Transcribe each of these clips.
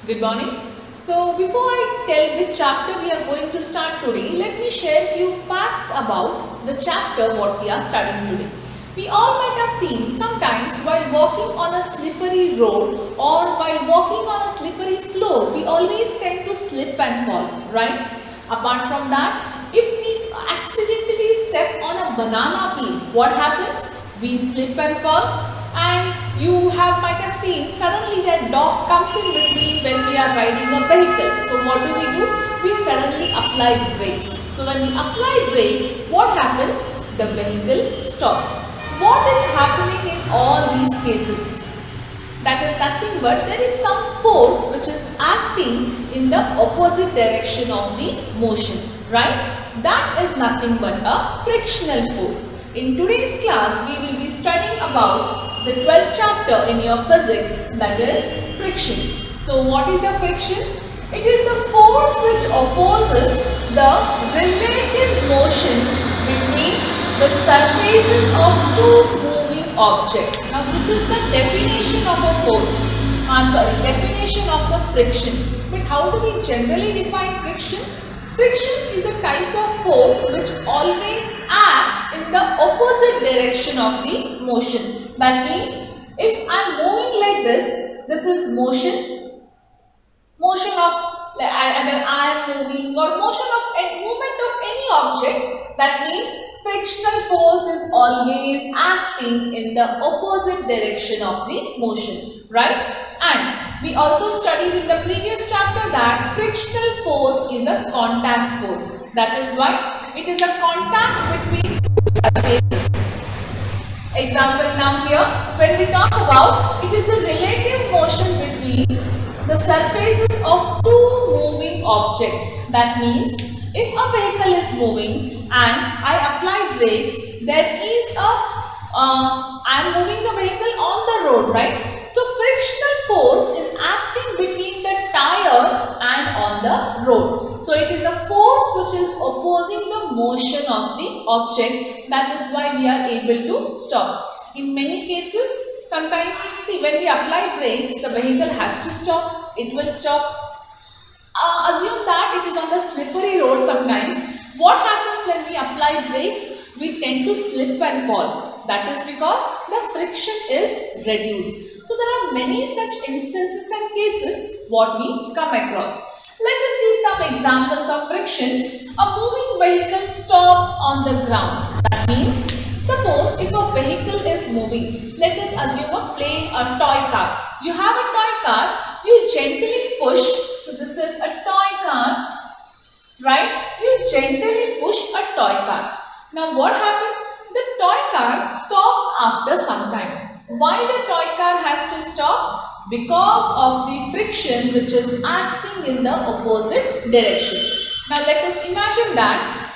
Good morning. So before I tell which chapter we are going to start today, let me share few facts about the chapter what we are studying today. We all might have seen sometimes while walking on a slippery road or while walking on a slippery floor, we always tend to slip and fall, right? Apart from that, if we accidentally step on a banana peel, what happens? We slip and fall, and you might have seen suddenly that dog comes in between when we are riding a vehicle. So what do? We suddenly apply brakes. So when we apply brakes, what happens? The vehicle stops. What is happening in all these cases? That is nothing but there is some force which is acting in the opposite direction of the motion, right? That is nothing but a frictional force. In today's class, we will be studying about the 12th chapter in your physics, that is friction. So what is a friction? It is the force which opposes the relative motion between the surfaces of two moving objects. Now this is the definition of a force. Definition of the friction. But how do we generally define friction? Friction is a type of force which always acts in the opposite direction of the motion. That means if I am moving like this is motion of I am moving or movement of any object. That means frictional force is always acting in the opposite direction of the motion, right? And we also studied in the previous chapter that frictional force is a contact force. That is why it is a contact between two surfaces. Example now here, when we talk about it is the relative motion between the surfaces of two moving objects. That means if a vehicle is moving and I apply brakes, there is I am moving the vehicle on the road, right? So frictional force is acting between the tire and on the road. So it is a force which is opposing the motion of the object. That is why we are able to stop. In many cases, sometimes, see, when we apply brakes, the vehicle has to stop. It will stop. Assume that it is on the slippery road sometimes. What happens when we apply brakes? We tend to slip and fall. That is because the friction is reduced. So there are many such instances and cases what we come across. Let us see some examples of friction. A moving vehicle stops on the ground. That means, suppose if a vehicle is moving, let us assume a toy car. You have a toy car, you gently push. So this is a toy car, right? You gently push a toy car. Now what happens? The toy car stops after some time. Why the toy car has to stop? Because of the friction which is acting in the opposite direction. Now let us imagine that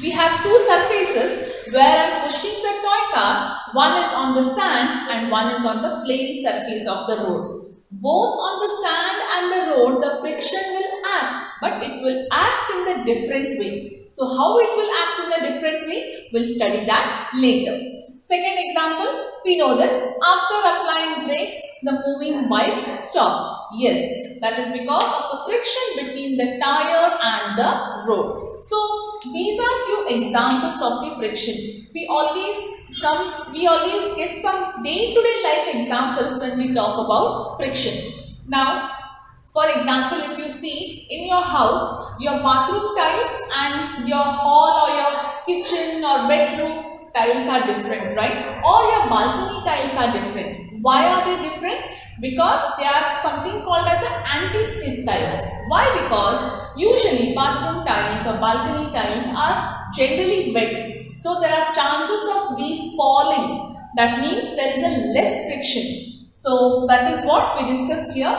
we have two surfaces where I am pushing the toy car. One is on the sand and one is on the plain surface of the road. Both on the sand and the road, the friction will act, but it will act in the different way. So how it will act in a different way? We'll study that later. Second example, we know this. After applying brakes, the moving bike stops. Yes, that is because of the friction between the tire and the road. So these are few examples of the friction. We always get some day-to-day life examples when we talk about friction. Now, for example, if you see in your house, your bathroom tiles and your hall or your kitchen or bedroom tiles are different, right? Or your balcony tiles are different. Why are they different? Because they are something called as an anti-skid tiles. Why? Because usually bathroom tiles or balcony tiles are generally wet. So there are chances of leaf falling. That means there is a less friction. So that is what we discussed here.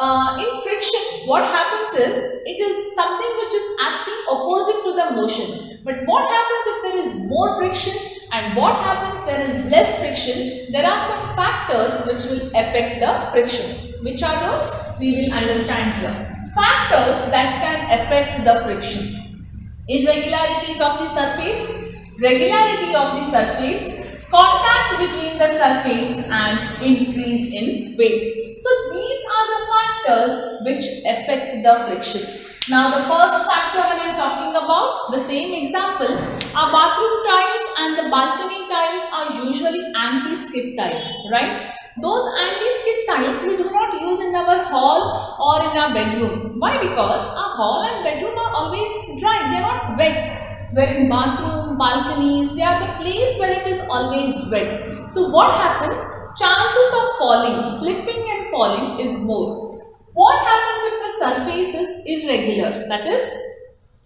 In friction, what happens is, it is something which is acting opposite to the motion. But what happens if there is more friction and what happens there is less friction? There are some factors which will affect the friction. Which are those? We will understand here. Factors that can affect the friction. Irregularities of the surface, regularity of the surface, contact between the surface and increase in weight. So these are the factors factors which affect the friction. Now the first factor when I am talking about the same example, our bathroom tiles and the balcony tiles are usually anti-skid tiles, right? Those anti-skid tiles we do not use in our hall or in our bedroom. Why? Because our hall and bedroom are always dry, they are not wet. Where in bathroom, balconies, they are the place where it is always wet. So what happens? Chances of falling, slipping and falling is more. What happens if the surface is irregular? That is,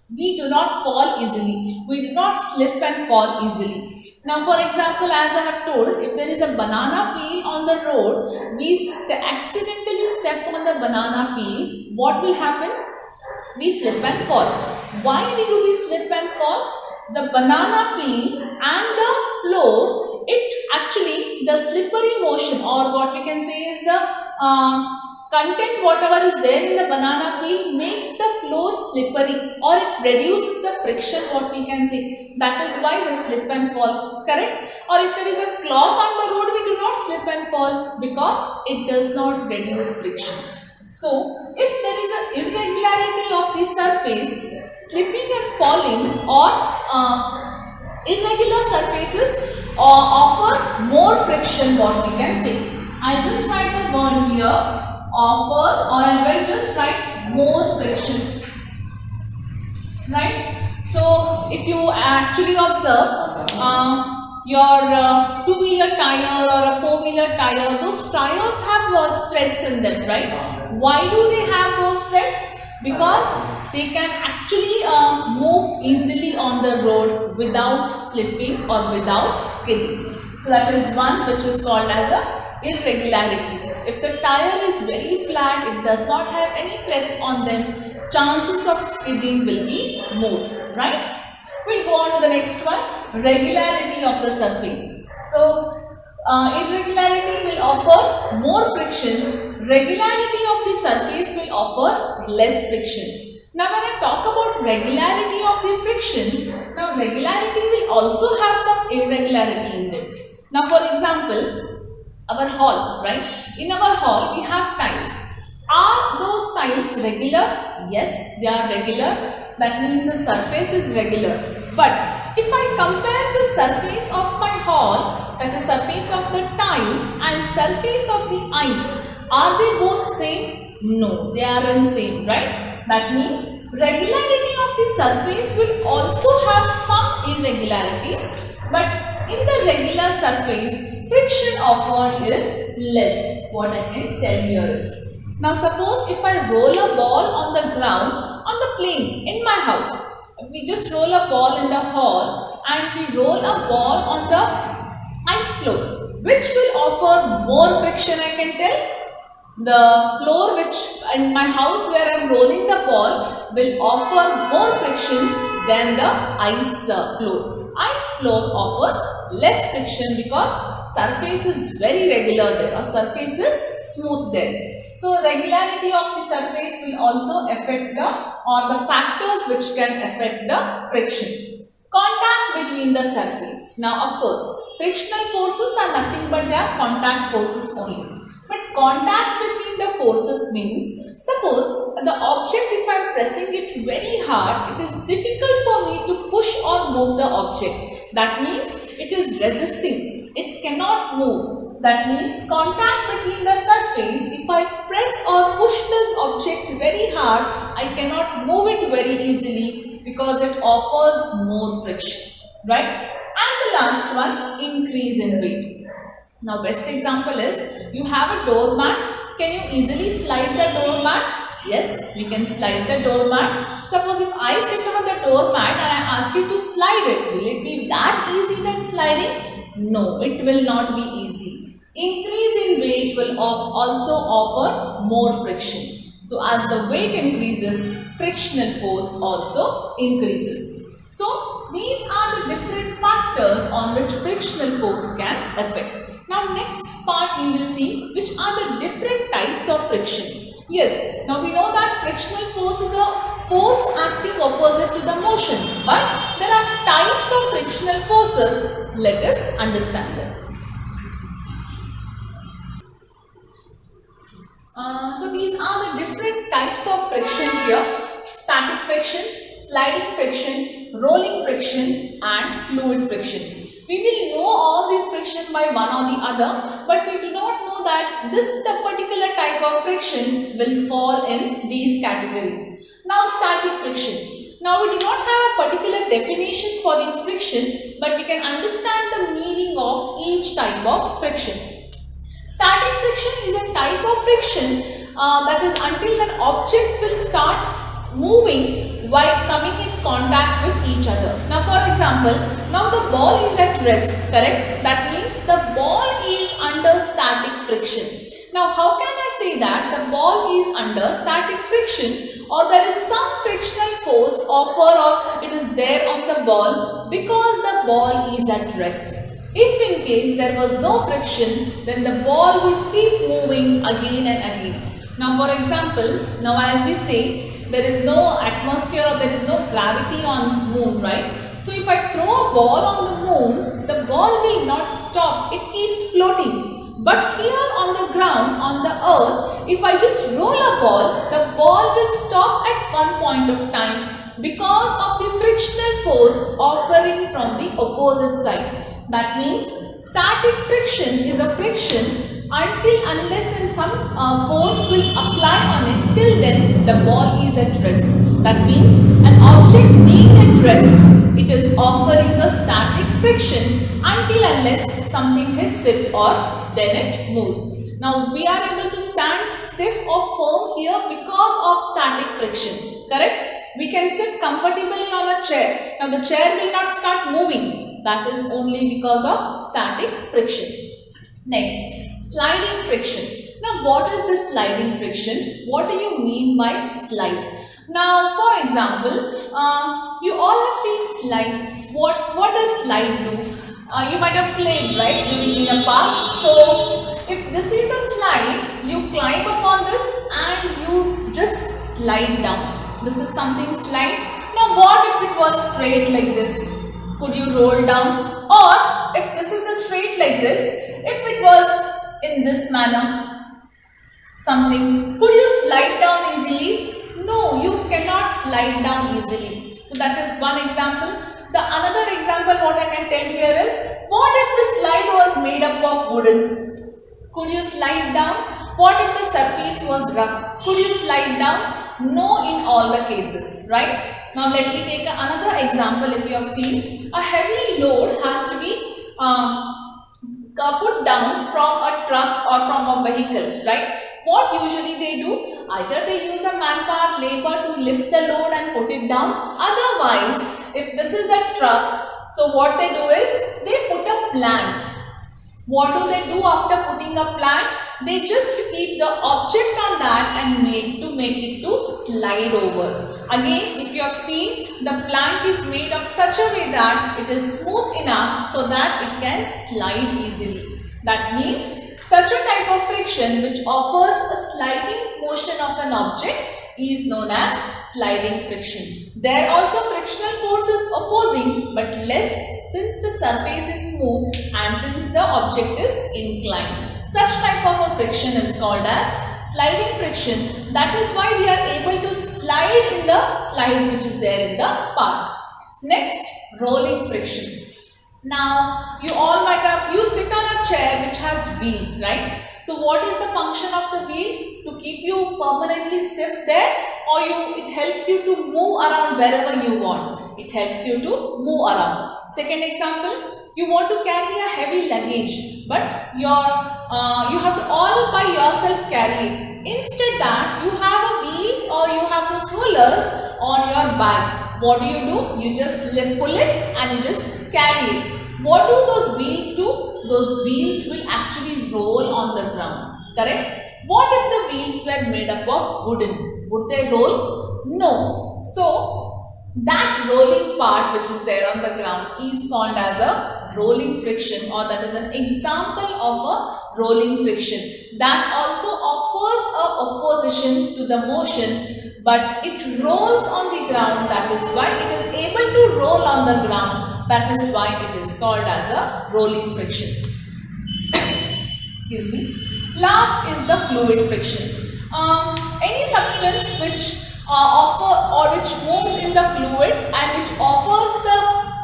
we do not fall easily. We do not slip and fall easily. Now, for example, as I have told, if there is a banana peel on the road, we accidentally step on the banana peel, what will happen? We slip and fall. Why do we slip and fall? The banana peel and the floor, it actually, the slippery motion, or what we can say is the content whatever is there in the banana peel makes the floor slippery, or it reduces the friction, what we can say. That is why we slip and fall, correct? Or if there is a cloth on the road, we do not slip and fall because it does not reduce friction. So, if there is an irregularity of the surface, slipping and falling or irregular surfaces offer more friction, what we can say. I just write the word here, offers, or I will just write more friction, right? So, if you actually observe your two-wheeler tire or a four-wheeler tire, those tires have threads in them, right? Why do they have those threads? Because they can actually move easily on the road without slipping or without skidding. So that is one which is called as a irregularities. If the tire is very flat, it does not have any threads on them, chances of skidding will be more, right? We'll go on to the next one, regularity of the surface. So, irregularity will offer more friction, regularity of the surface will offer less friction. Now, when I talk about regularity of the friction, now regularity will also have some irregularity in them. Now, for example, our hall, right? In our hall, we have tiles. Are those tiles regular? Yes, they are regular. That means the surface is regular. But if I compare the surface of my hall, that is surface of the tiles and surface of the ice, are they both same? No, they aren't same, right? That means regularity of the surface will also have some irregularities, but in the regular surface, friction offered is less. What I can tell here is, now suppose if I roll a ball on the ground, on the plane in my house, if we just roll a ball in the hall and we roll a ball on the ice floor, which will offer more friction, I can tell? The floor which in my house where I am rolling the ball will offer more friction than the ice floor. Ice floor offers less friction because surface is very regular there, or surface is smooth there. So regularity of the surface will also affect the factors which can affect the friction. Contact between the surface. Now of course, frictional forces are nothing but they are contact forces only. But contact between the forces means, suppose the object, if I am pressing it very hard, it is difficult for me to push or move the object. That means it is resisting. It cannot move. That means contact between the surface, if I press or push this object very hard, I cannot move it very easily because it offers more friction, right? And the last one, increase in weight. Now best example is, you have a doormat. Can you easily slide the doormat? Yes, we can slide the doormat. Suppose if I sit on the doormat and I ask you to slide it, will it be that easy than sliding? No, it will not be easy. Increase in weight will also offer more friction. So as the weight increases, frictional force also increases. So these are the different factors on which frictional force can affect. Now next part we will see which are the different types of friction. Yes, now we know that frictional force is a force acting opposite to the motion, but there are types of frictional forces. Let us understand them. So these are the different types of friction here: static friction, sliding friction, rolling friction and fluid friction. We will know all these friction by one or the other, but we do not know that the particular type of friction will fall in these categories. Now static friction. Now we do not have a particular definitions for this friction, but we can understand the meaning of each type of friction. Static friction is a type of friction that is until an object will start moving while coming in contact with each other. Now for example, now the ball is at rest, correct? That means the ball is under static friction. Now how can I say that the ball is under static friction, or there is some frictional force or it is there on the ball because the ball is at rest. If in case there was no friction, then the ball would keep moving again and again. Now for example, now as we say, there is no atmosphere or there is no gravity on moon, right? So if I throw a ball on the moon, the ball will not stop, it keeps floating. But here on the ground, on the earth, if I just roll a ball, the ball will stop at one point of time because of the frictional force offering from the opposite side. That means static friction is a friction unless some force will apply on it. Till then the ball is at rest. That means an object being at rest, it is offering a static friction unless something hits it or then it moves. Now we are able to stand stiff or firm here because of static friction, correct? We can sit comfortably on a chair. Now the chair will not start moving. That is only because of static friction. Next, sliding friction. Now what is this sliding friction? What do you mean by slide? Now for example, you all have seen slides. What does slide do? You might have played, right, living in a park. So if this is a slide, you climb upon this and you just slide down. This is something slide. Now what if it was straight like this? Could you roll down? Or if this is a straight like this, if it was in this manner, something, could you slide down easily? No, you cannot slide down easily. So that is one example. The another example what I can tell here is, what if the slide was made up of wooden? Could you slide down? What if the surface was rough? Could you slide down? No, in all the cases, right? Now let me take another example. If you have seen, a heavy load has to be put down from a truck or from a vehicle, right? What usually they do? Either they use a manpower, labor to lift the load and put it down. Otherwise, if this is a truck, so what they do is they put a plank. What do they do after putting a plank? They just keep the object on that and make it to slide over. Again, if you have seen, the plank is made of such a way that it is smooth enough so that it can slide easily. That means such a type of friction which offers a sliding motion of an object is known as sliding friction. There also frictional force is opposing but less since the surface is smooth and since the object is inclined. Such type of a friction is called as sliding friction. That is why we are able to slide in the slide which is there in the park. Next, rolling friction. Now, you sit on a chair which has wheels, right? So, what is the function of the wheel? To keep you permanently stiff there, or it helps you to move around wherever you want. It helps you to move around. Second example, you want to carry a heavy luggage, but you have to all by yourself carry it. Instead that, you have a wheels or you have those rollers on your bag. What do? You just pull it and you just carry it. What do those wheels do? Those wheels will actually roll on the ground, correct? What if the wheels were made up of wooden? Would they roll? No. So, that rolling part which is there on the ground is called as a rolling friction, or that is an example of a rolling friction. That also offers a opposition to the motion, but it rolls on the ground. That is why it is able to roll on the ground. That is why it is called as a rolling friction. Excuse me. Last is the fluid friction. Any substance which which moves in the fluid and which offers the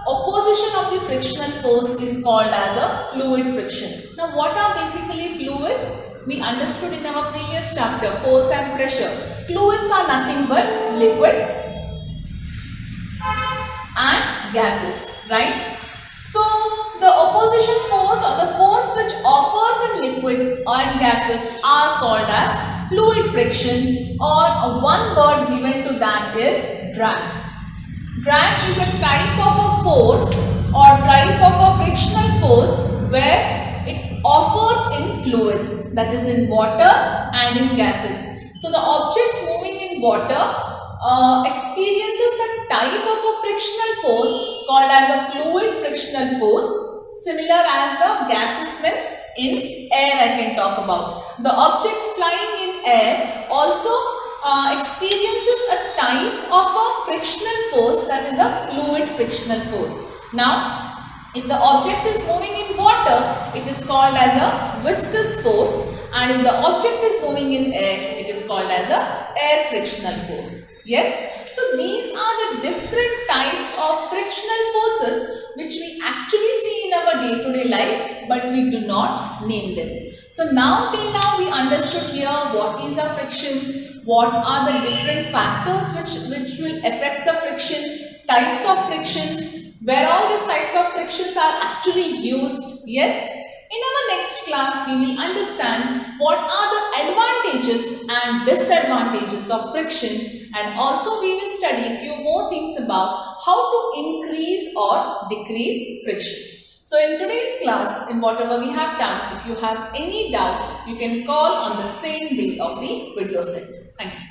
opposition of the frictional force is called as a fluid friction. Now what are basically fluids? We understood in our previous chapter, force and pressure. Fluids are nothing but liquids and gases, right? So the opposition force or the force which offers in liquid and gases are called as fluid friction, or one word given to that is drag. Drag is a type of a force or type of a frictional force where it offers in fluids, that is in water and in gases. So the objects moving in water experiences a type of a frictional force called as a fluid frictional force, similar as the gases means in air I can talk about. The objects flying in air also experiences a type of a frictional force, that is a fluid frictional force. Now if the object is moving in water, it is called as a viscous force, and if the object is moving in air, it is called as a air frictional force. Yes, so these are the different types of frictional forces which we actually see in our day-to-day life, but we do not name them. So now till now we understood here what is a friction, what are the different factors which will affect the friction, types of frictions, where all these types of frictions are actually used. Yes. In our next class, we will understand what are the advantages and disadvantages of friction, and also we will study a few more things about how to increase or decrease friction. So in today's class, in whatever we have done, if you have any doubt, you can call on the same day of the video set. Thank you.